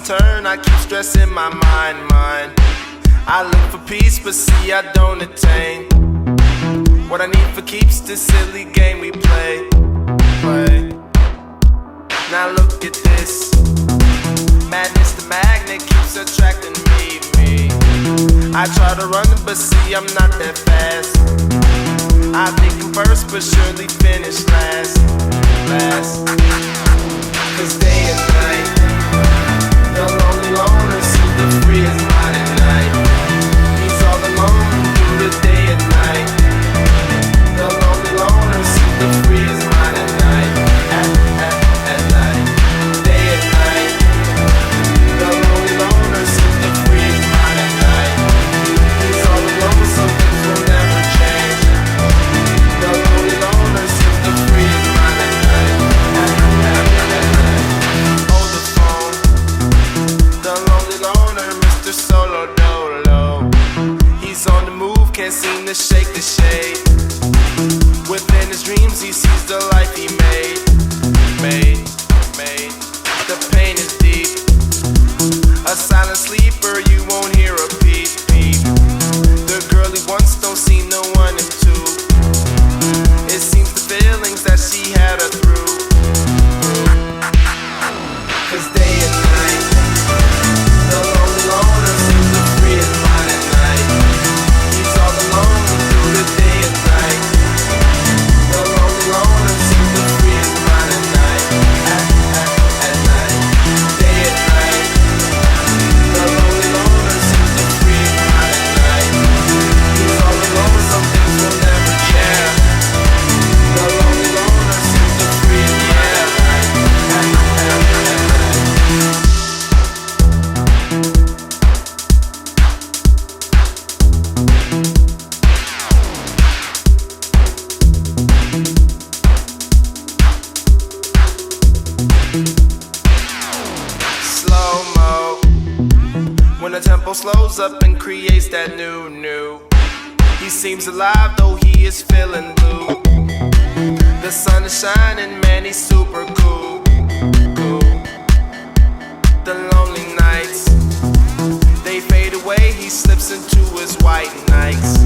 turn, I keep stressing my mind. I look for peace, but see I don't attain. What I need for keeps this silly game we play. Now look at this. Madness, the magnet keeps attracting me. I try to run, but see I'm not that fast. I think I'm first, but surely finish last. Cause day and night, the lonely loner seems to free his mind at night. He's all alone through the day and night. The lonely loner seems to free his mind at night. At night, day and night. The lonely loner seems to free his mind at night. He's all alone, some things will never change. The lonely loner seems to free his mind at night. At night. Hold the phone. The lonely loner, Mr. Solo Dolo. He's on the move, can't seem to shake the shade. Within his dreams, he sees the life he made. The pain is deep. A silent sleeper, you won't hear a peep. The girl he wants don't see no one in two. It seems the feelings that she had her through. Cause day and night, the lonely loner seems to free his mind at night. He's all alone through the day and night. The lonely loner seems to free his mind at night. At night, day and night. The lonely loner seems to free his mind at night. He's all alone, some things will never change. The lonely loner seems to free his mind at night. At night. Slow-mo, when the tempo slows up and creates that new. He seems alive though he is feeling blue. The sun is shining, man, he's super cool. The lonely nights, they fade away, he slips into his white nights.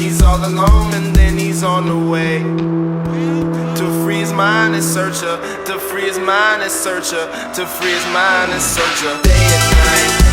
He's all alone and then he's on the way. To free his mind and searcher, to free his mind and searcher, to free his mind and searcher. Day and night.